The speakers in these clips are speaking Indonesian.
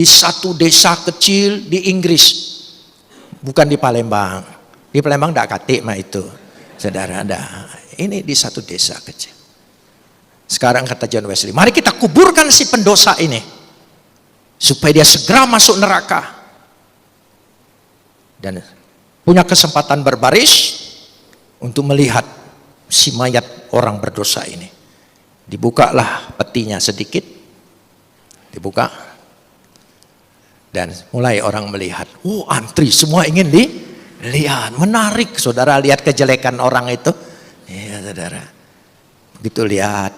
di satu desa kecil di Inggris, bukan di Palembang. Di Palembang tidak katik mah itu, saudara. Ini di satu desa kecil. Sekarang kata John Wesley, mari kita kuburkan si pendosa ini supaya dia segera masuk neraka dan punya kesempatan berbaris untuk melihat si mayat orang berdosa ini. Dibukalah petinya sedikit, dibuka, dan mulai orang melihat. Antri, semua ingin dilihat. Menarik, saudara, lihat kejelekan orang itu. Iya, saudara. Begitu lihat,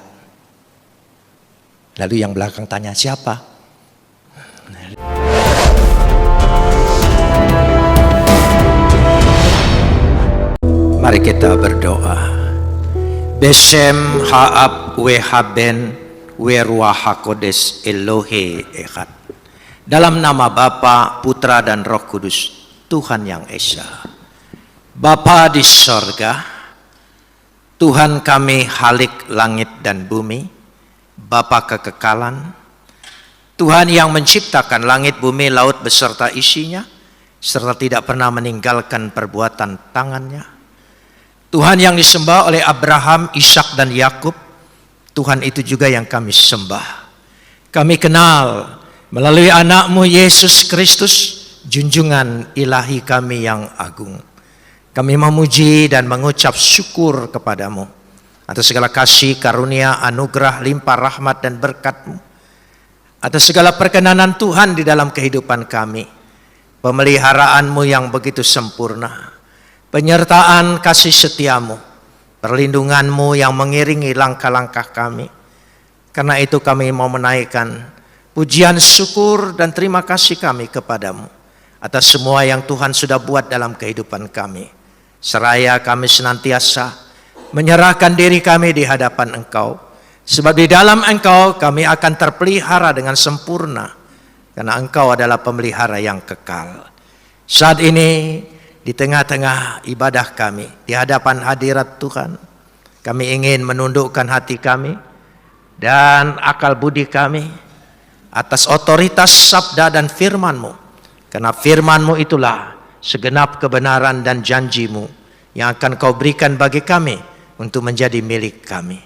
lalu yang belakang tanya, siapa? Mari kita berdoa. Beshem ha'ab wehaben weruah hakodes Elohe echad. Dalam nama Bapa, Putra dan Roh Kudus, Tuhan yang Esa. Bapa di sorga, Tuhan kami Halik langit dan bumi, Bapa kekekalan, Tuhan yang menciptakan langit, bumi, laut beserta isinya, serta tidak pernah meninggalkan perbuatan tangannya. Tuhan yang disembah oleh Abraham, Ishak dan Yakub, Tuhan itu juga yang kami sembah. Kami kenal melalui anak-Mu Yesus Kristus, junjungan ilahi kami yang agung. Kami memuji dan mengucap syukur kepadamu atas segala kasih, karunia, anugerah, limpah rahmat dan berkat-Mu, atas segala perkenanan Tuhan di dalam kehidupan kami, pemeliharaanmu yang begitu sempurna, penyertaan kasih setiamu, perlindunganmu yang mengiringi langkah-langkah kami. Karena itu kami mau menaikkan pujian, syukur dan terima kasih kami kepadamu atas semua yang Tuhan sudah buat dalam kehidupan kami. Seraya kami senantiasa menyerahkan diri kami di hadapan Engkau, sebab di dalam Engkau kami akan terpelihara dengan sempurna, karena Engkau adalah pemelihara yang kekal. Saat ini di tengah-tengah ibadah kami, di hadapan hadirat Tuhan, kami ingin menundukkan hati kami dan akal budi kami atas otoritas sabda dan firman-Mu. Karena firman-Mu itulah segenap kebenaran dan janji-Mu yang akan Kau berikan bagi kami untuk menjadi milik kami.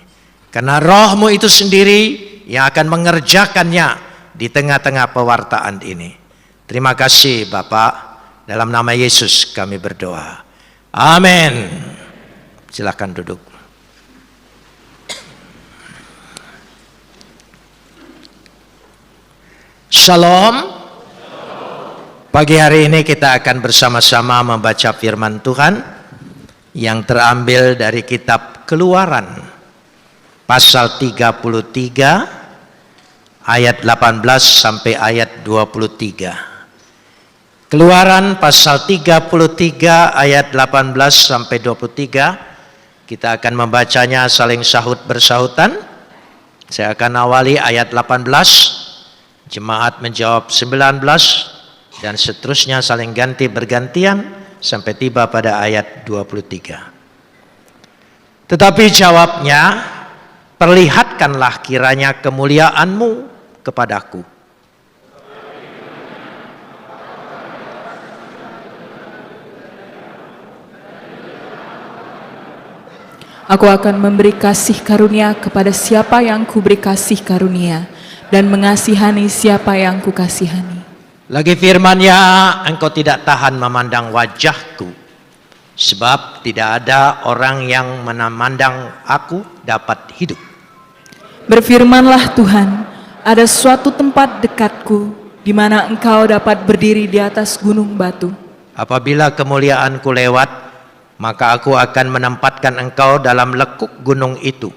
Karena Roh-Mu itu sendiri yang akan mengerjakannya di tengah-tengah pewartaan ini. Terima kasih Bapa, dalam nama Yesus kami berdoa. Amin. Silakan duduk. Shalom. Pagi hari ini kita akan bersama-sama membaca firman Tuhan yang terambil dari kitab Keluaran pasal 33 ayat 18 sampai ayat 23. Keluaran pasal 33 ayat 18 sampai 23. Kita akan membacanya saling sahut bersahutan. Saya akan awali ayat 18, jemaat menjawab 19, dan seterusnya saling ganti bergantian sampai tiba pada ayat 23. Tetapi jawabnya, perlihatkanlah kiranya kemuliaan-Mu kepadaku. Aku akan memberi kasih karunia kepada siapa yang kuberi kasih karunia, dan mengasihani siapa yang kukasihani. Lagi firman-Nya, engkau tidak tahan memandang wajahku, sebab tidak ada orang yang memandang aku dapat hidup. Berfirmanlah Tuhan, ada suatu tempat dekatku, di mana engkau dapat berdiri di atas gunung batu. Apabila kemuliaanku lewat, maka aku akan menempatkan engkau dalam lekuk gunung itu,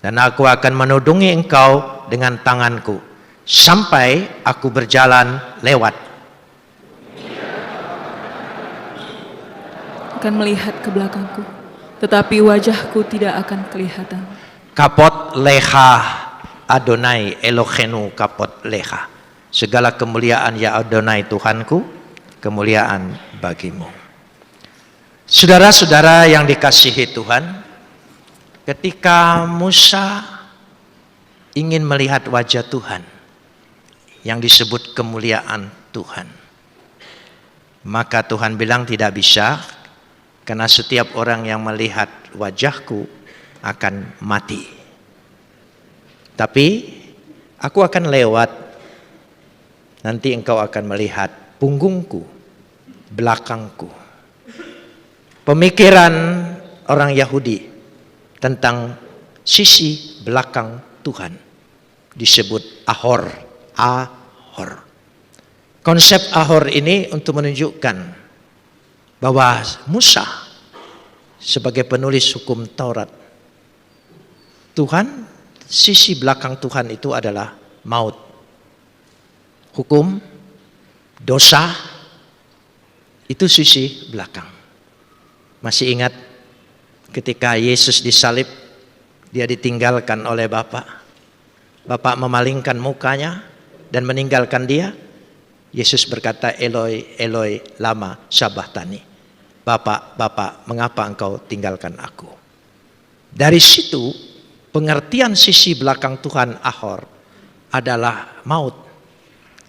dan aku akan menudungi engkau dengan tanganku, sampai aku berjalan lewat. Akan melihat ke belakangku, tetapi wajahku tidak akan kelihatan. Kapot leha Adonai Elohenu kapot leha. Segala kemuliaan ya Adonai Tuhanku, kemuliaan bagimu. Saudara-saudara yang dikasihi Tuhan, ketika Musa ingin melihat wajah Tuhan, yang disebut kemuliaan Tuhan. Maka Tuhan bilang tidak bisa, karena setiap orang yang melihat wajahku akan mati. Tapi aku akan lewat, nanti engkau akan melihat punggungku, belakangku. Pemikiran orang Yahudi tentang sisi belakang Tuhan disebut ahor. Ahor. Konsep ahor ini untuk menunjukkan bahwa Musa sebagai penulis hukum Taurat, Tuhan, sisi belakang Tuhan itu adalah maut, hukum, dosa, itu sisi belakang. Masih ingat ketika Yesus disalib, dia ditinggalkan oleh Bapa. Bapa memalingkan mukanya dan meninggalkan dia. Yesus berkata, Eloi, Eloi, lama sabachthani. Bapa, mengapa engkau tinggalkan aku? Dari situ, pengertian sisi belakang Tuhan ahor adalah maut,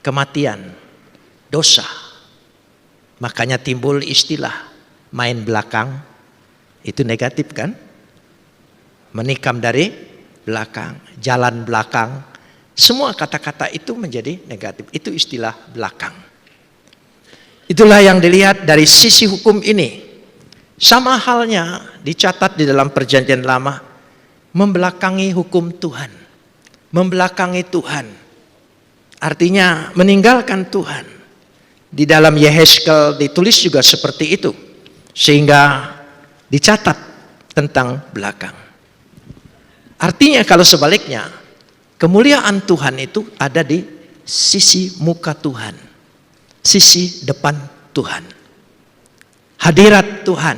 kematian, dosa. Makanya timbul istilah main belakang, itu negatif kan? Menikam dari belakang, jalan belakang, semua kata-kata itu menjadi negatif. Itu istilah belakang. Itulah yang dilihat dari sisi hukum ini. Sama halnya dicatat di dalam Perjanjian Lama, membelakangi hukum Tuhan, membelakangi Tuhan, artinya meninggalkan Tuhan. Di dalam Yehezkel ditulis juga seperti itu, sehingga dicatat tentang belakang. Artinya kalau sebaliknya, kemuliaan Tuhan itu ada di sisi muka Tuhan, sisi depan Tuhan, hadirat Tuhan,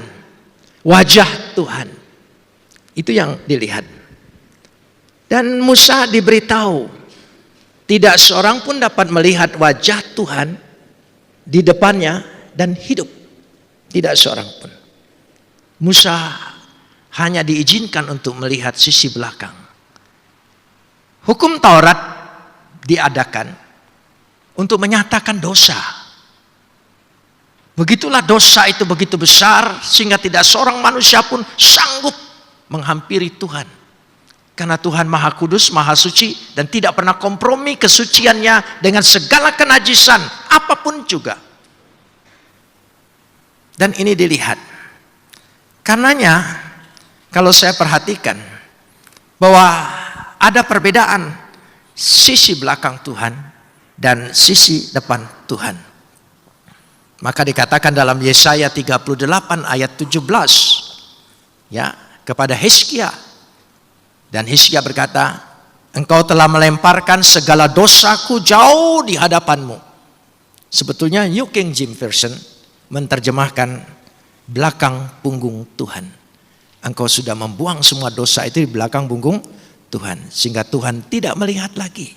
wajah Tuhan. Itu yang dilihat. Dan Musa diberitahu, tidak seorang pun dapat melihat wajah Tuhan di depannya dan hidup. Tidak seorang pun. Musa hanya diizinkan untuk melihat sisi belakang. Hukum Taurat diadakan untuk menyatakan dosa. Begitulah dosa itu begitu besar sehingga tidak seorang manusia pun sanggup menghampiri Tuhan. Karena Tuhan Maha Kudus, Maha Suci dan tidak pernah kompromi kesuciannya dengan segala kenajisan apapun juga. Dan ini dilihat. Karenanya kalau saya perhatikan bahwa ada perbedaan sisi belakang Tuhan dan sisi depan Tuhan. Maka dikatakan dalam Yesaya 38 ayat 17 ya, kepada Hizkia. Dan Hizkia berkata, engkau telah melemparkan segala dosaku jauh di hadapanmu. Sebetulnya New King James Version menerjemahkan belakang punggung Tuhan. Engkau sudah membuang semua dosa itu di belakang punggung Tuhan. Sehingga Tuhan tidak melihat lagi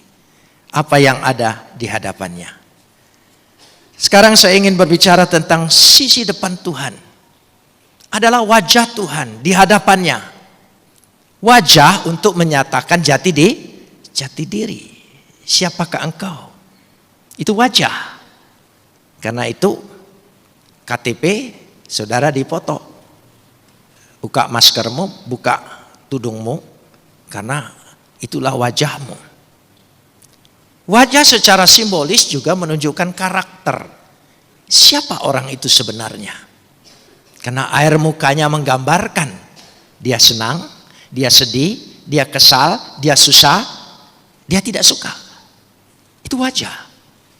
apa yang ada di hadapannya. Sekarang saya ingin berbicara tentang sisi depan Tuhan. Adalah wajah Tuhan di hadapannya. Wajah untuk menyatakan jati diri. Siapakah engkau? Itu wajah. Karena itu KTP saudara dipoto. Buka maskermu, buka tudungmu, karena itulah wajahmu. Wajah secara simbolis juga menunjukkan karakter. Siapa orang itu sebenarnya? Karena air mukanya menggambarkan dia senang, dia sedih, dia kesal, dia susah, dia tidak suka. Itu wajah.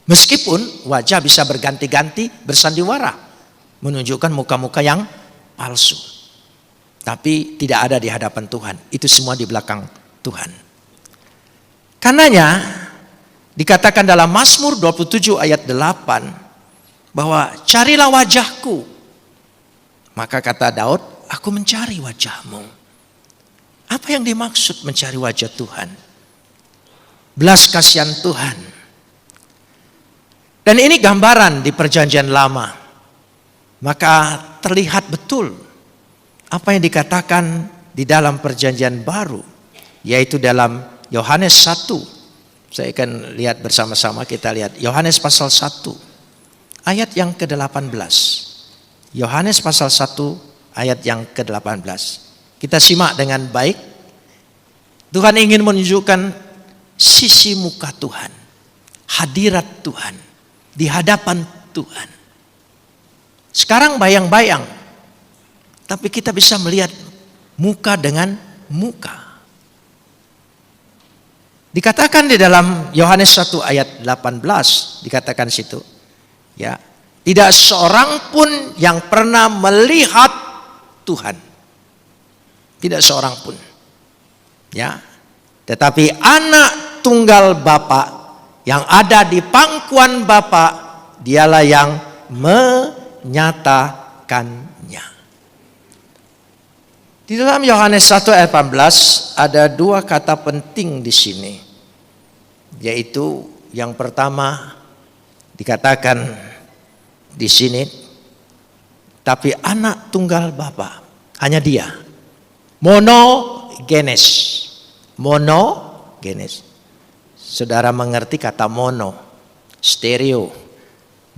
Meskipun wajah bisa berganti-ganti, bersandiwara, menunjukkan muka-muka yang palsu. Tapi tidak ada di hadapan Tuhan. Itu semua di belakang Tuhan. Karenanya dikatakan dalam Mazmur 27 ayat 8 bahwa carilah wajahku. Maka kata Daud, aku mencari wajahmu. Apa yang dimaksud mencari wajah Tuhan? Belas kasihan Tuhan. Dan ini gambaran di Perjanjian Lama. Maka terlihat betul apa yang dikatakan di dalam Perjanjian Baru, yaitu dalam Yohanes 1 Saya akan lihat bersama-sama, kita lihat Yohanes pasal 1 ayat yang ke-18. Yohanes pasal 1 ayat yang ke-18. Kita simak dengan baik. Tuhan ingin menunjukkan sisi muka Tuhan, hadirat Tuhan, di hadapan Tuhan. Sekarang bayang-bayang, tapi kita bisa melihat muka dengan muka. Dikatakan di dalam Yohanes 1 ayat 18, dikatakan situ, ya, tidak seorang pun yang pernah melihat Tuhan. Tidak seorang pun. Ya. Tetapi anak tunggal Bapa yang ada di pangkuan Bapa, dialah yang menyatakannya. Di dalam Yohanes 1 ayat 18 ada dua kata penting di sini. Yaitu yang pertama dikatakan di sini, tapi anak tunggal Bapa, hanya dia. Monogenes. Monogenes. Saudara mengerti kata mono, stereo.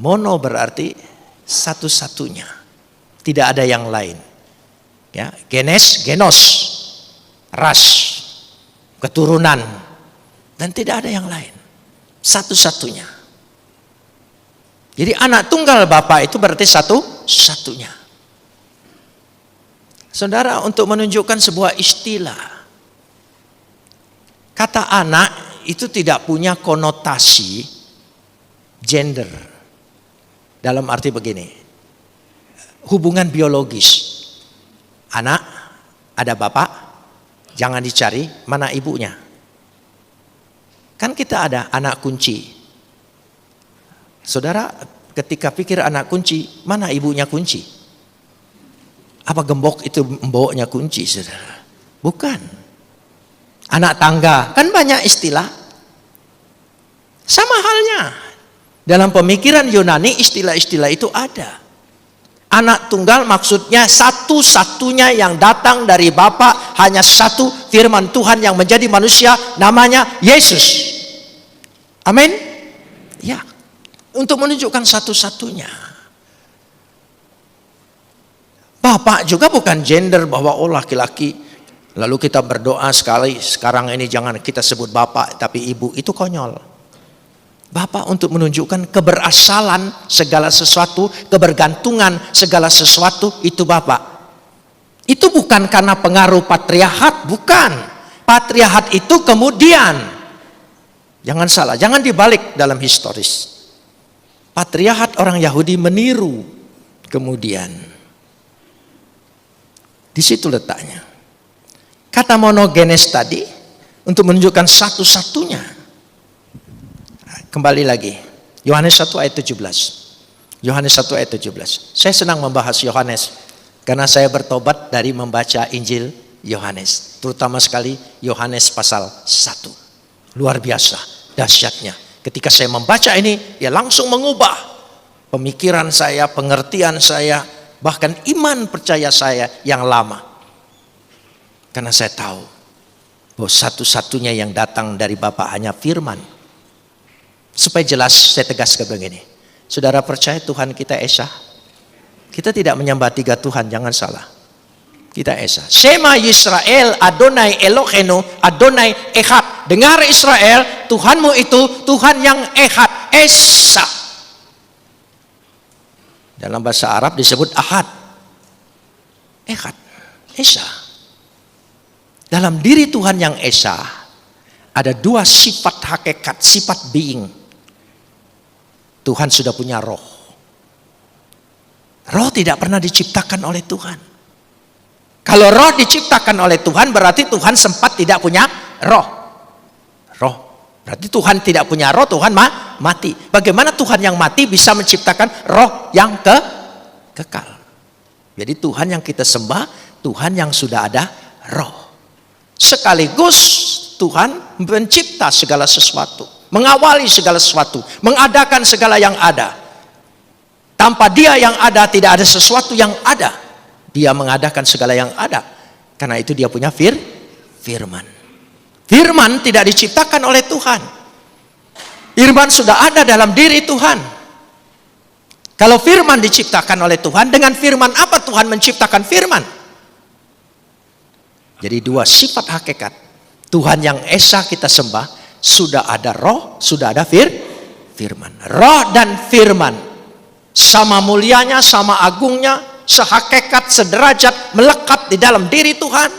Mono berarti satu-satunya, tidak ada yang lain. Ya, genes, genos, ras, keturunan, dan tidak ada yang lain. Satu-satunya. Jadi anak tunggal Bapa itu berarti satu-satunya. Saudara, untuk menunjukkan sebuah istilah, kata anak itu tidak punya konotasi gender. Dalam arti begini, hubungan biologis. Anak, ada bapak, jangan dicari mana ibunya. Kan kita ada anak kunci. Saudara, ketika pikir anak kunci, mana ibunya kunci? Apa gembok itu membawanya kunci, saudara? Bukan. Anak tangga, kan banyak istilah. Sama halnya. Dalam pemikiran Yunani, istilah-istilah itu ada. Anak tunggal maksudnya satu-satunya yang datang dari Bapa, hanya satu firman Tuhan yang menjadi manusia, namanya Yesus. Amin. Ya. Untuk menunjukkan satu-satunya. Bapak juga bukan gender bahwa oh laki-laki. Lalu kita berdoa sekali, sekarang ini jangan kita sebut bapak tapi ibu, itu konyol. Bapak untuk menunjukkan keberasalan segala sesuatu, kebergantungan segala sesuatu, itu Bapak. Itu bukan karena pengaruh patriarkat, bukan. Patriarkat itu kemudian. Jangan salah, jangan dibalik dalam historis. Patriarkat orang Yahudi meniru kemudian. Di situ letaknya. Kata monogenes tadi untuk menunjukkan satu-satunya. Kembali lagi, Yohanes 1 ayat 17. Yohanes 1 ayat 17. Saya senang membahas Yohanes karena saya bertobat dari membaca Injil Yohanes, terutama sekali Yohanes pasal 1. Luar biasa dahsyatnya. Ketika saya membaca ini, ya langsung mengubah pemikiran saya, pengertian saya, bahkan iman percaya saya yang lama. Karena saya tahu bahwa satu-satunya yang datang dari Bapa hanya firman. Supaya jelas saya tegaskan begini. Saudara percaya Tuhan kita Esa? Kita tidak menyembah tiga Tuhan, jangan salah. Kita Esa. Shema Yisrael, Adonai Elohenu, Adonai Echad. Dengar Israel, Tuhanmu itu Tuhan yang Echad, Esa. Dalam bahasa Arab disebut Ahad. Echad, Esa. Dalam diri Tuhan yang Esa, ada dua sifat hakikat, sifat being. Tuhan sudah punya roh. Roh tidak pernah diciptakan oleh Tuhan. Kalau roh diciptakan oleh Tuhan, berarti Tuhan sempat tidak punya roh. Roh. Berarti Tuhan tidak punya roh, Tuhan mati. Bagaimana Tuhan yang mati bisa menciptakan roh yang kekal? Jadi Tuhan yang kita sembah, Tuhan yang sudah ada roh. Sekaligus Tuhan mencipta segala sesuatu. Mengawali segala sesuatu, mengadakan segala yang ada. Tanpa Dia yang ada, tidak ada sesuatu yang ada. Dia mengadakan segala yang ada. Karena itu Dia punya firman. Firman tidak diciptakan oleh Tuhan. Firman sudah ada dalam diri Tuhan. Kalau firman diciptakan oleh Tuhan, dengan firman apa Tuhan menciptakan firman? Jadi dua sifat hakikat. Tuhan yang esa kita sembah, sudah ada roh, sudah ada firman. Roh dan firman sama mulianya, sama agungnya, sehakikat, sederajat, melekat di dalam diri Tuhan.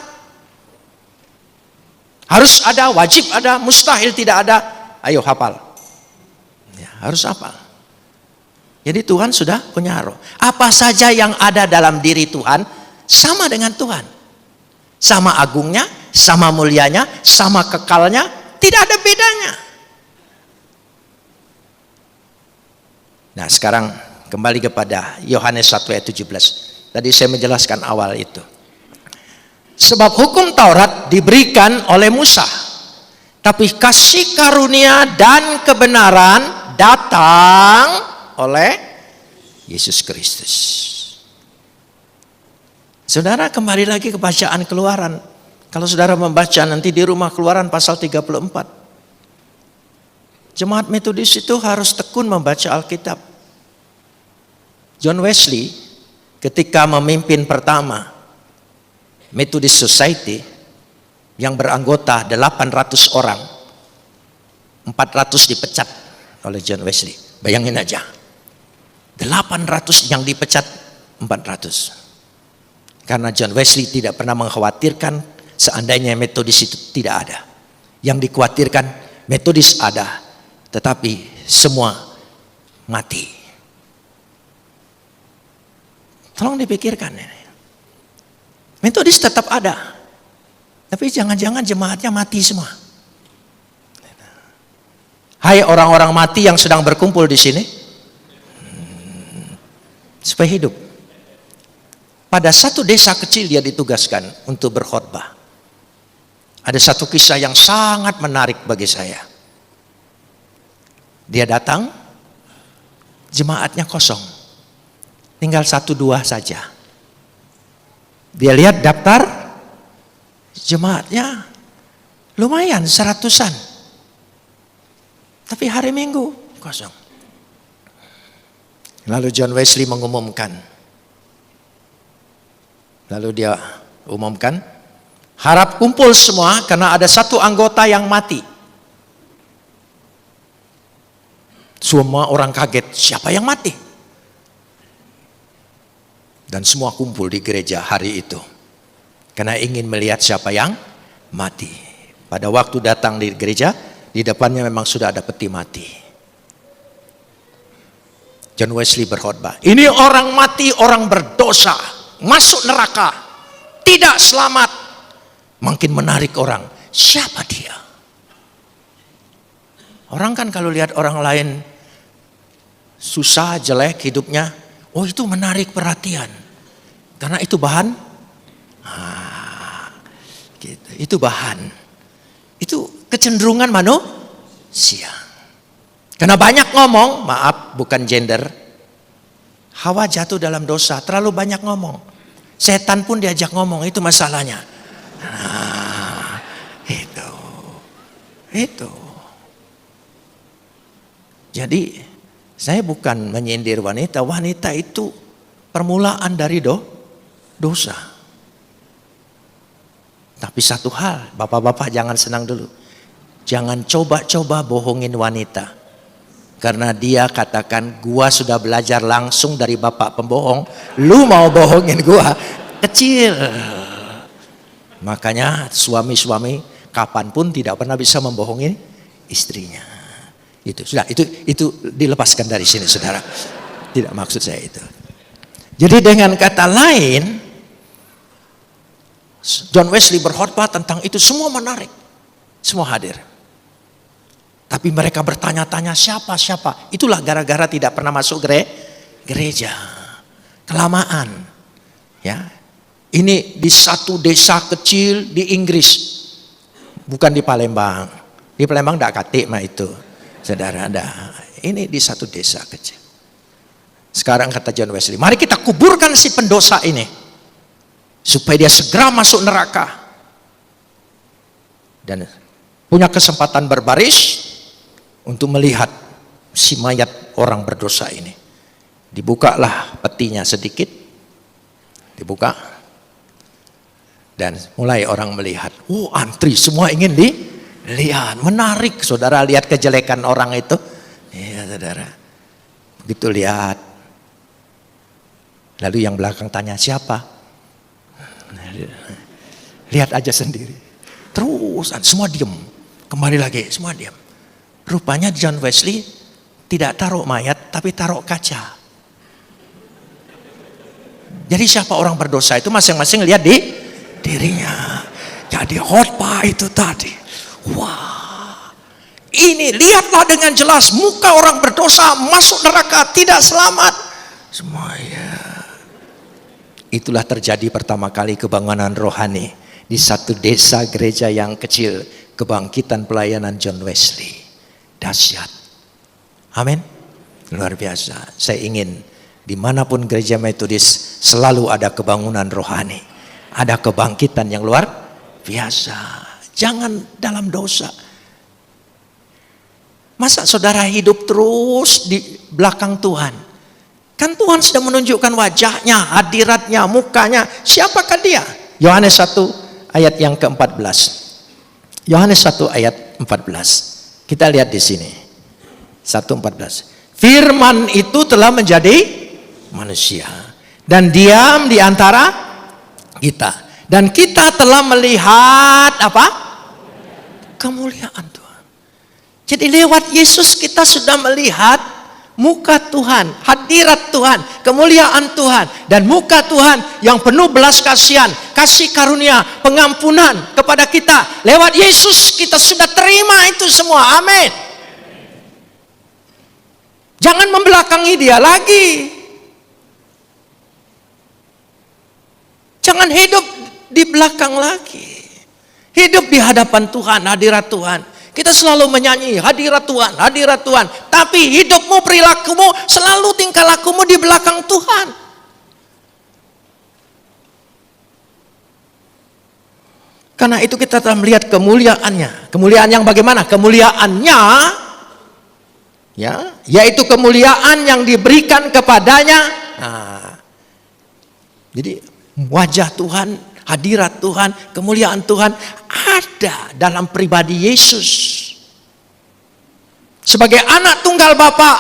Harus ada, wajib ada, mustahil tidak ada. Ayo hafal. Ya, harus hafal. Jadi Tuhan sudah punya roh. Apa saja yang ada dalam diri Tuhan sama dengan Tuhan. Sama agungnya, sama mulianya, sama kekalnya, tidak ada bedanya. Nah, sekarang kembali kepada Yohanes 1 ayat 17. Tadi saya menjelaskan awal itu. Sebab hukum Taurat diberikan oleh Musa, tapi kasih karunia dan kebenaran datang oleh Yesus Kristus. Saudara kembali lagi ke bacaan Keluaran. Kalau saudara membaca nanti di rumah Keluaran pasal 34. Jemaat Metodis itu harus tekun membaca Alkitab. John Wesley ketika memimpin pertama Methodist Society yang beranggota 800 orang, 400 dipecat oleh John Wesley. Bayangin aja. 800 yang dipecat 400. Karena John Wesley tidak pernah mengkhawatirkan seandainya Metodis itu tidak ada. Yang dikhawatirkan Metodis ada, tetapi semua mati. Tolong dipikirkan ini. Metodis tetap ada, tapi jangan-jangan jemaatnya mati semua. Hai orang-orang mati yang sedang berkumpul di sini, supaya hidup. Pada satu desa kecil dia ditugaskan untuk berkhotbah. Ada satu kisah yang sangat menarik bagi saya. Dia datang, jemaatnya kosong, tinggal 1-2 saja. Dia lihat daftar jemaatnya lumayan 100-an, tapi hari Minggu kosong. Lalu John Wesley mengumumkan. Lalu dia umumkan, harap kumpul semua karena ada satu anggota yang mati. Semua orang kaget, siapa yang mati? Dan semua kumpul di gereja hari itu. Karena ingin melihat siapa yang mati. Pada waktu datang di gereja, di depannya memang sudah ada peti mati. John Wesley berkhotbah, ini orang mati, orang berdosa, masuk neraka, tidak selamat. Makin menarik orang, siapa dia? Orang kan kalau lihat orang lain susah, jelek hidupnya, oh itu menarik perhatian. Karena itu bahan, gitu. Itu bahan. Itu kecenderungan manusia. Karena banyak ngomong, maaf bukan gender. Hawa jatuh dalam dosa, terlalu banyak ngomong. Setan pun diajak ngomong, itu masalahnya. Itu. Jadi saya bukan menyindir wanita. Wanita itu permulaan dari dosa. Tapi satu hal, bapak-bapak jangan senang dulu. Jangan coba-coba bohongin wanita. Karena dia katakan, gua sudah belajar langsung dari bapak pembohong. Lu mau bohongin gua? Kecil. Makanya suami-suami kapanpun tidak pernah bisa membohongi istrinya. Itu sudah, itu dilepaskan dari sini, saudara. Tidak maksud saya itu. Jadi dengan kata lain, John Wesley berkhotbah tentang itu, semua menarik, semua hadir. Tapi mereka bertanya-tanya siapa. Itulah gara-gara tidak pernah masuk gereja, kelamaan. Ya, ini di satu desa kecil di Inggris, bukan di Palembang. Di Palembang tidak katik mah itu. Saudara, ini di satu desa kecil. Sekarang kata John Wesley, mari kita kuburkan si pendosa ini supaya dia segera masuk neraka dan punya kesempatan berbaris untuk melihat si mayat orang berdosa ini. Dibukalah petinya sedikit, dibuka, dan mulai orang melihat. Antri semua ingin dilihat. Menarik, saudara, lihat kejelekan orang itu. Iya, saudara. Begitu lihat. Lalu yang belakang tanya, siapa? Lihat aja sendiri. Terus semua diam. Kembali lagi, semua diam. Rupanya John Wesley tidak taruh mayat, tapi taruh kaca. Jadi siapa orang berdosa itu masing-masing lihat di dirinya. Jadi khotbah itu tadi. Wah, ini lihatlah dengan jelas muka orang berdosa masuk neraka tidak selamat. Semua ya. Itulah terjadi pertama kali kebangunan rohani di satu desa gereja yang kecil, kebangkitan pelayanan John Wesley. Dahsyat. Amin. Luar biasa. Saya ingin dimanapun gereja metodis selalu ada kebangunan rohani. Ada kebangkitan yang luar biasa. Jangan dalam dosa. Masa saudara hidup terus di belakang Tuhan? Kan Tuhan sudah menunjukkan wajahnya, hadiratnya, mukanya. Siapakah dia? Yohanes 1 ayat yang ke-14. Yohanes 1 ayat 14. Kita lihat di sini. 1:14. Firman itu telah menjadi manusia dan diam di antara kita, dan kita telah melihat apa? Kemuliaan Tuhan. Jadi lewat Yesus kita sudah melihat muka Tuhan, hadirat Tuhan, kemuliaan Tuhan, dan muka Tuhan yang penuh belas kasihan, kasih karunia, pengampunan kepada kita. Lewat Yesus kita sudah terima itu semua. Amin. Jangan membelakangi dia lagi. Jangan hidup di belakang lagi. Hidup di hadapan Tuhan, hadirat Tuhan. Kita selalu menyanyi hadirat Tuhan, hadirat Tuhan. Tapi hidupmu, perilakumu, selalu tingkah lakumu di belakang Tuhan. Karena itu kita telah melihat kemuliaannya. Kemuliaan yang bagaimana? Kemuliaannya, ya, yaitu kemuliaan yang diberikan kepadanya. Nah, jadi wajah Tuhan, hadirat Tuhan, kemuliaan Tuhan ada dalam pribadi Yesus. Sebagai anak tunggal Bapa,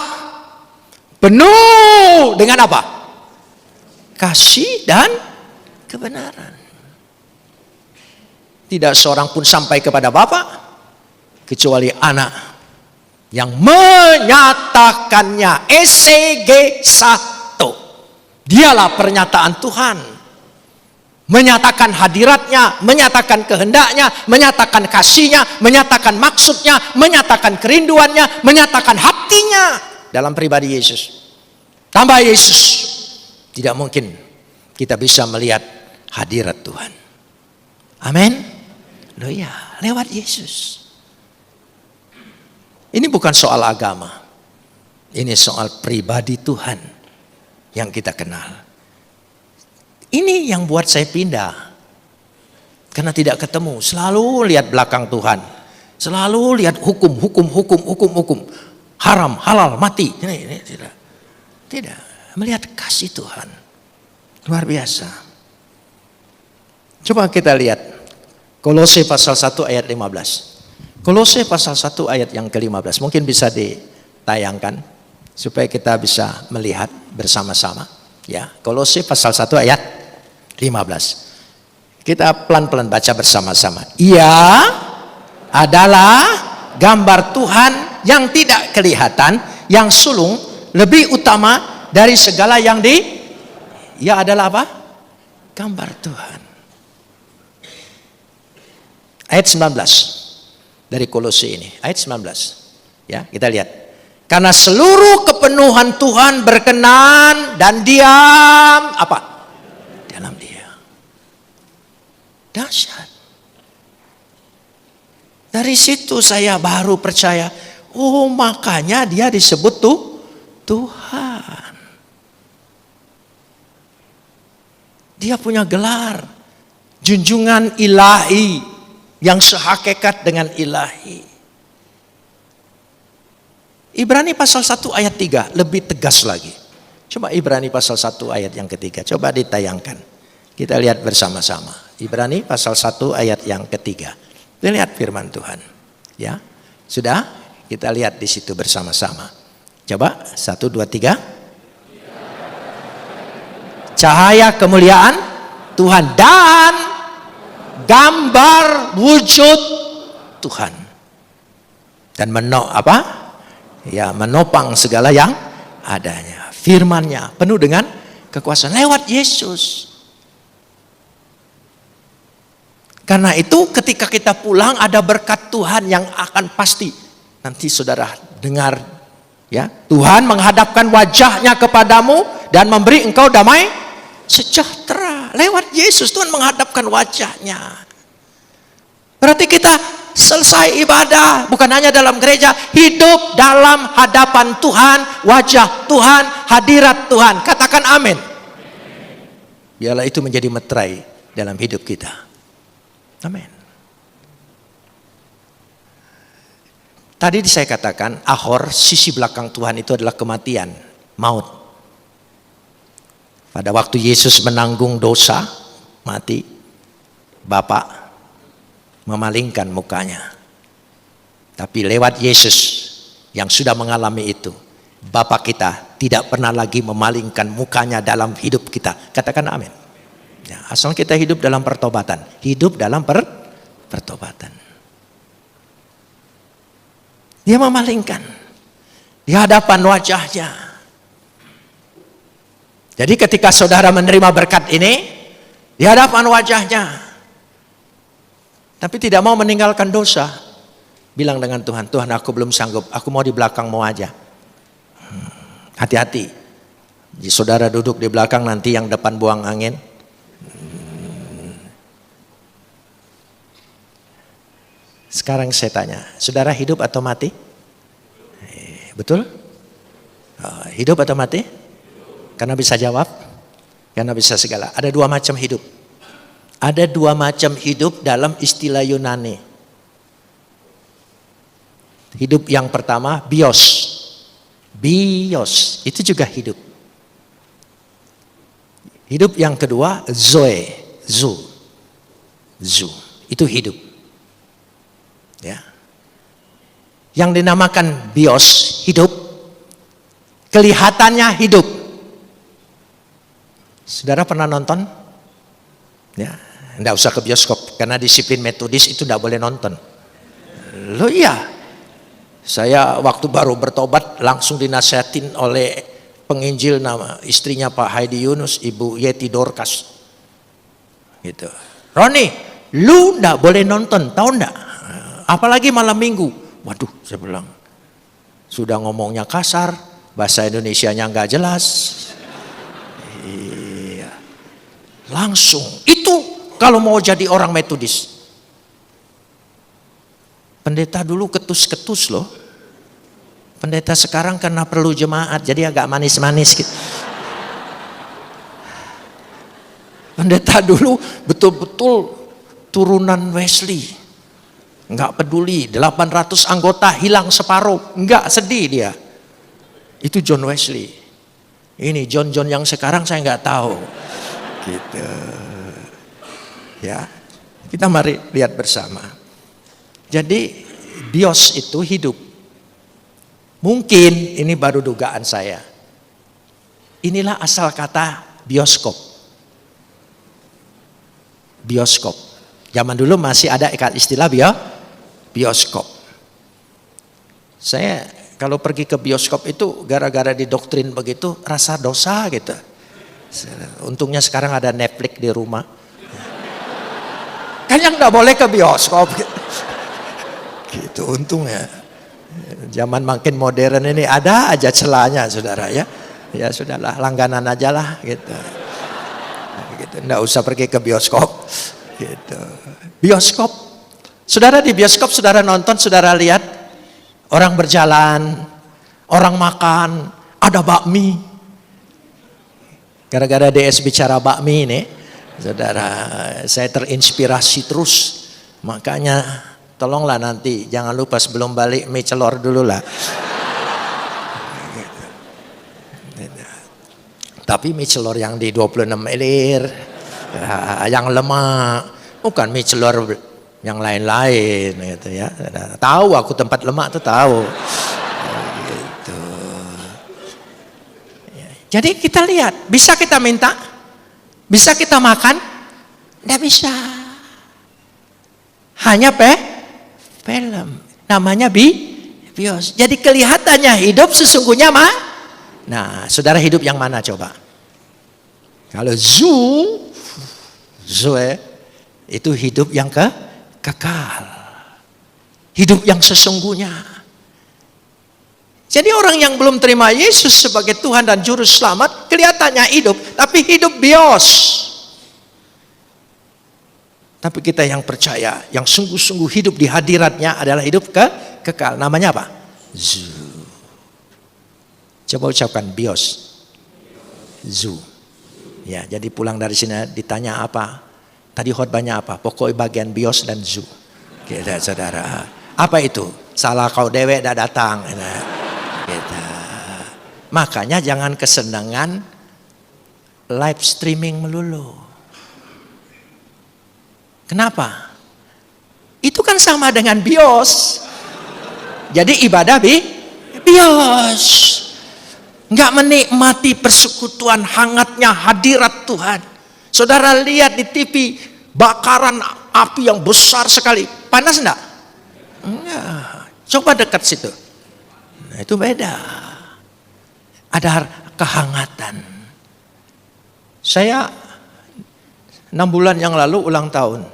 penuh dengan apa? Kasih dan kebenaran. Tidak seorang pun sampai kepada Bapa kecuali anak yang menyatakannya. ECG 1. Dialah pernyataan Tuhan. Menyatakan hadiratnya, menyatakan kehendaknya, menyatakan kasihnya, menyatakan maksudnya, menyatakan kerinduannya, menyatakan hatinya dalam pribadi Yesus. Tambah Yesus, tidak mungkin kita bisa melihat hadirat Tuhan. Amin. Loh ya, lewat Yesus. Ini bukan soal agama. Ini soal pribadi Tuhan yang kita kenal. Ini yang buat saya pindah. Karena tidak ketemu. Selalu lihat belakang Tuhan. Selalu lihat hukum. Haram, halal, mati. Ini tidak. Tidak. Melihat kasih Tuhan. Luar biasa. Coba kita lihat. Kolose pasal 1 ayat 15. Kolose pasal 1 ayat yang ke-15. Mungkin bisa ditayangkan. Supaya kita bisa melihat bersama-sama. Ya, Kolose pasal 1 ayat 15. Kita pelan-pelan baca bersama-sama. Ia adalah gambar Tuhan yang tidak kelihatan, yang sulung, lebih utama dari segala yang Ia adalah apa? Gambar Tuhan. Ayat 19 dari Kolose ini. Ayat 19. Ya, kita lihat. Karena seluruh kepenuhan Tuhan berkenan dan diam apa? Dalam dia. Dahsyat. Dari situ saya baru percaya, oh makanya dia disebut Tuhan. Dia punya gelar junjungan ilahi yang sehakikat dengan ilahi. Ibrani pasal 1 ayat 3 lebih tegas lagi. Coba Ibrani pasal 1 ayat yang ketiga, coba ditayangkan. Kita lihat bersama-sama. Ibrani pasal 1 ayat yang ketiga. Kita lihat firman Tuhan. Ya, sudah? Kita lihat di situ bersama-sama. Coba 1, 2, 3. Cahaya kemuliaan Tuhan dan gambar wujud Tuhan. Dan menopang segala yang adanya. Firman-Nya penuh dengan kekuasaan lewat Yesus. Karena itu ketika kita pulang ada berkat Tuhan yang akan pasti. Nanti saudara dengar, ya, Tuhan menghadapkan wajahnya kepadamu dan memberi engkau damai sejahtera. Lewat Yesus Tuhan menghadapkan wajahnya. Berarti kita selesai ibadah, bukan hanya dalam gereja, hidup dalam hadapan Tuhan, wajah Tuhan, hadirat Tuhan. Katakan amin. Biarlah itu menjadi meterai dalam hidup kita. Amin. Tadi saya katakan, Ahor, sisi belakang Tuhan itu adalah kematian, maut. Pada waktu Yesus menanggung dosa, mati, Bapa memalingkan mukanya. Tapi lewat Yesus yang sudah mengalami itu, Bapa kita tidak pernah lagi memalingkan mukanya dalam hidup kita. Katakan amin. Ya, asal kita hidup dalam pertobatan. Hidup dalam pertobatan. Dia memalingkan di hadapan wajahnya. Jadi ketika saudara menerima berkat ini di hadapan wajahnya, tapi tidak mau meninggalkan dosa, bilang dengan Tuhan, Tuhan aku belum sanggup, aku mau di belakangmu aja. Hati-hati, saudara duduk di belakang nanti yang depan buang angin. Sekarang saya tanya, saudara hidup atau mati? Betul? Hidup atau mati? Karena bisa jawab, karena bisa segala. Ada dua macam hidup. Ada dua macam hidup dalam istilah Yunani. Hidup yang pertama, bios. Bios, itu juga hidup. Hidup yang kedua, zoe. Zu. Itu hidup. Ya. Yang dinamakan bios, hidup. Kelihatannya hidup. Saudara pernah nonton? Ya. Nggak usah ke bioskop, karena disiplin metodis itu nggak boleh nonton. Loh iya, saya waktu baru bertobat langsung dinasihatin oleh penginjil nama istrinya Pak Haidi Yunus, Ibu Yeti Dorcas. Gitu. Roni, lu nggak boleh nonton, tahu nggak? Apalagi malam minggu. Waduh, saya bilang, sudah ngomongnya kasar, bahasa Indonesianya nggak jelas. Iya, langsung itu. Kalau mau jadi orang metodis, pendeta dulu ketus-ketus loh. Pendeta sekarang karena perlu jemaat, jadi agak manis-manis gitu. Pendeta dulu betul-betul turunan Wesley. Enggak peduli, 800 anggota hilang separuh. Enggak, sedih dia. Itu John Wesley. Ini John yang sekarang saya enggak tahu. Gitu. Ya, kita mari lihat bersama. Jadi bios itu hidup. Mungkin ini baru dugaan saya. Inilah asal kata bioskop. Bioskop. Zaman dulu masih ada istilah bioskop. Saya kalau pergi ke bioskop itu gara-gara didoktrin begitu rasa dosa gitu. Untungnya sekarang ada Netflix di rumah. Kan yang nggak boleh ke bioskop gitu untungnya. Zaman makin modern ini ada aja celahnya saudara ya. Ya sudahlah, langganan aja lah gitu. Nggak usah pergi ke bioskop gitu. Bioskop, saudara di bioskop saudara nonton, saudara lihat orang berjalan, orang makan, ada bakmi. Gara-gara DS bicara bakmi ini, saudara, saya terinspirasi terus. Makanya tolonglah nanti jangan lupa sebelum balik mie celor dulu lah. Tapi mie celor yang di 26 elir, yang lemak, bukan mie celor yang lain-lain gitu ya. Tahu aku tempat lemak tuh tahu. Gitu. Jadi kita lihat, bisa kita minta, bisa kita makan, nggak bisa. Hanya film, namanya bios. Jadi kelihatannya hidup, sesungguhnya nah, saudara hidup yang mana coba? Kalau Zoe itu hidup yang kekal. Hidup yang sesungguhnya. Jadi orang yang belum terima Yesus sebagai Tuhan dan Juru Selamat, kelihatannya hidup, tapi hidup bios. Tapi kita yang percaya, yang sungguh-sungguh hidup di hadiratnya adalah hidup kekal. Namanya apa? Coba ucapkan bios. Ya, jadi pulang dari sini ditanya apa? Tadi khotbahnya apa? Pokoknya bagian bios dan Kita saudara. Apa itu? Salah kau dewek dah datang. Kita. Makanya jangan kesenangan live streaming melulu. Kenapa? Itu kan sama dengan bios. Jadi ibadah bios. Nggak menikmati persekutuan hangatnya hadirat Tuhan. Saudara lihat di TV bakaran api yang besar sekali. Panas enggak? Enggak. Coba dekat situ. Nah, itu beda. Ada kehangatan. Saya 6 bulan yang lalu ulang tahun.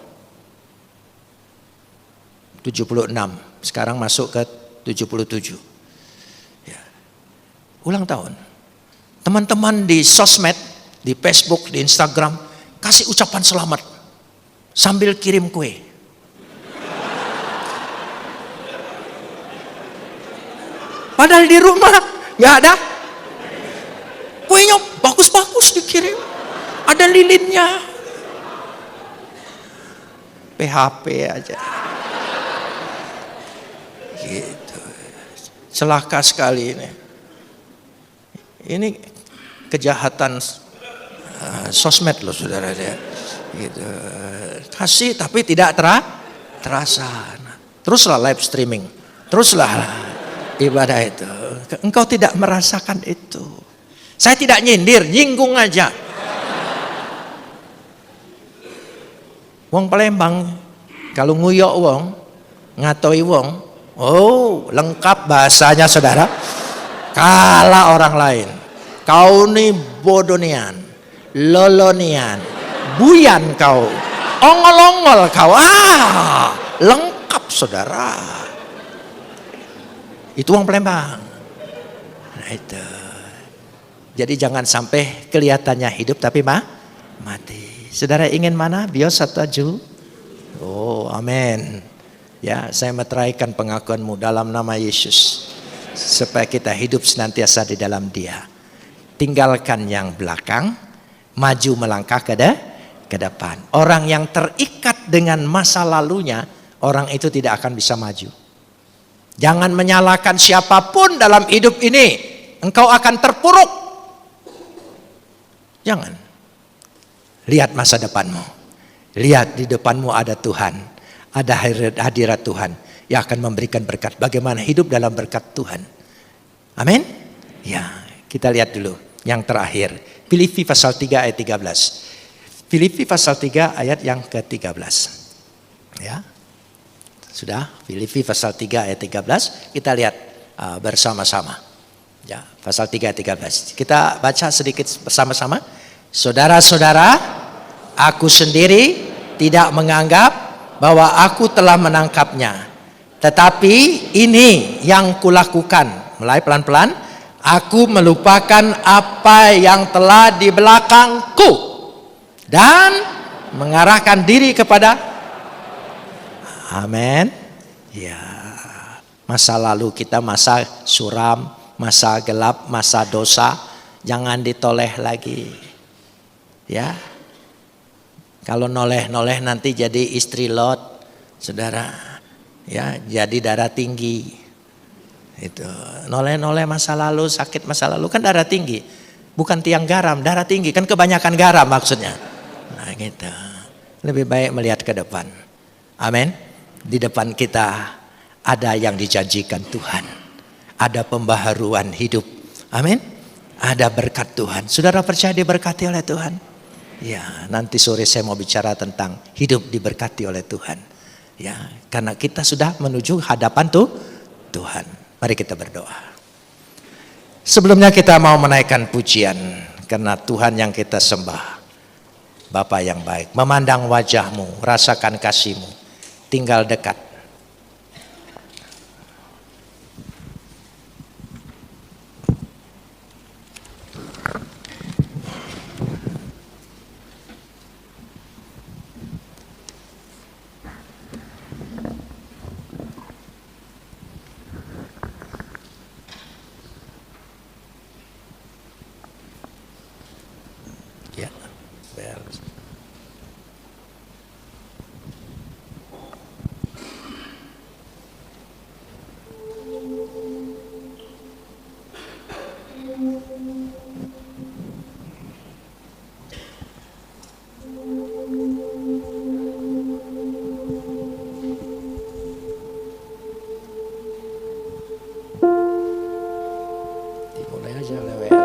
76, sekarang masuk ke 77. Ya. Ulang tahun. Teman-teman di sosmed, di Facebook, di Instagram, kasih ucapan selamat sambil kirim kue. Padahal di rumah nggak ada. Kuenya bagus-bagus dikirim. Ada lilinnya. PHP aja. Gitu. Celaka sekali ini. Ini kejahatan sosmed loh saudara ya. Gitu. Kasih tapi tidak terasa. Teruslah live streaming. Teruslah ibadah itu. Engkau tidak merasakan itu. Saya tidak nyindir, nyinggung aja. Wong Palembang kalau nguyok wong, ngatoi wong, oh lengkap bahasanya saudara. Kalah orang lain. Kau nih bodonian, lolonian, buyan kau, ongol-ongol kau. Lengkap saudara. Itu wong Palembang. Nah itu. Jadi jangan sampai kelihatannya hidup tapi mati. Saudara ingin mana? Bios atau Ju? Oh, amin. Ya, saya meteraikan pengakuanmu dalam nama Yesus. Supaya kita hidup senantiasa di dalam Dia. Tinggalkan yang belakang, maju melangkah ke depan. Orang yang terikat dengan masa lalunya, orang itu tidak akan bisa maju. Jangan menyalahkan siapapun dalam hidup ini. Engkau akan terpuruk. Jangan. Lihat masa depanmu. Lihat di depanmu ada Tuhan. Ada hadirat Tuhan yang akan memberikan berkat. Bagaimana hidup dalam berkat Tuhan. Amin. Ya, kita lihat dulu yang terakhir. Filipi pasal 3 ayat 13. Filipi pasal 3 ayat yang ke-13. Ya. Sudah, Filipi pasal 3 ayat 13. Kita lihat bersama-sama. Ya, pasal 3 ayat 13. Kita baca sedikit bersama-sama. Saudara-saudara, aku sendiri tidak menganggap bahwa aku telah menangkapnya. Tetapi ini yang kulakukan. Mulai pelan-pelan. Aku melupakan apa yang telah di belakangku. Dan mengarahkan diri kepada. Amin. Ya. Masa lalu kita masa suram, masa gelap, masa dosa. Jangan ditoleh lagi. Ya, kalau noleh-noleh nanti jadi istri Lot, saudara. Ya, jadi darah tinggi. Itu noleh-noleh masa lalu, sakit masa lalu kan darah tinggi. Bukan tiang garam, darah tinggi. Kan kebanyakan garam maksudnya. Nah gitu. Lebih baik melihat ke depan. Amin. Di depan kita ada yang dijanjikan Tuhan. Ada pembaharuan hidup. Amin. Ada berkat Tuhan. Saudara percaya diberkati oleh Tuhan? Ya, nanti sore saya mau bicara tentang hidup diberkati oleh Tuhan. Ya, karena kita sudah menuju hadapan Tuhan. Mari kita berdoa. Sebelumnya kita mau menaikkan pujian karena Tuhan yang kita sembah. Bapa yang baik, memandang wajah-Mu, rasakan kasih-Mu, tinggal dekat. Ya, beres. Dimulai aja oleh WL.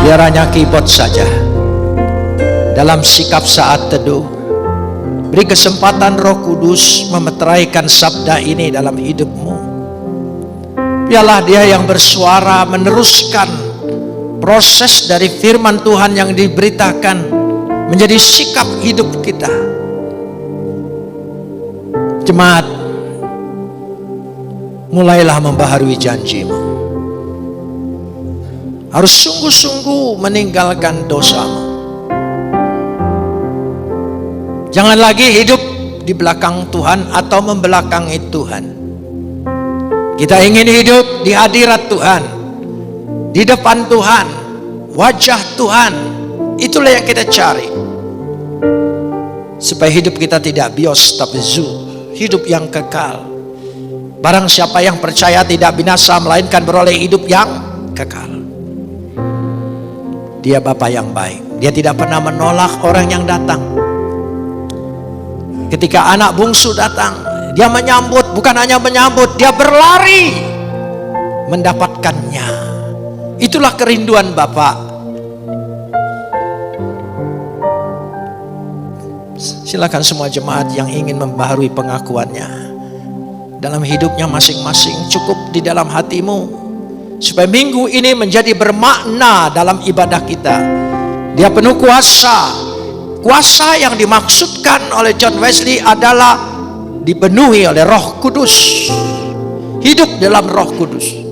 Biar hanya keyboard saja. Dalam sikap saat teduh, beri kesempatan Roh Kudus memeteraikan sabda ini dalam hidupmu. Biarlah Dia yang bersuara meneruskan proses dari firman Tuhan yang diberitakan menjadi sikap hidup kita. Jemaat, mulailah membaharui janji-Mu. Harus sungguh-sungguh meninggalkan dosamu. Jangan lagi hidup hidup di belakang Tuhan atau membelakangi Tuhan. Kita ingin hidup di hadirat Tuhan, di depan Tuhan, wajah Tuhan. Itulah yang kita cari, supaya hidup kita tidak bios tapi zu, hidup yang kekal. Barang siapa yang percaya tidak binasa, melainkan beroleh hidup yang kekal. Dia Bapa yang baik. Dia tidak pernah menolak orang yang datang. Ketika anak bungsu datang, dia menyambut. Bukan hanya menyambut, dia berlari mendapatkannya. Itulah kerinduan Bapa. Silakan semua jemaat yang ingin membaharui pengakuannya dalam hidupnya masing-masing, cukup di dalam hatimu, supaya minggu ini menjadi bermakna dalam ibadah kita. Dia penuh kuasa. Kuasa yang dimaksudkan oleh John Wesley adalah dipenuhi oleh Roh Kudus, hidup dalam Roh Kudus.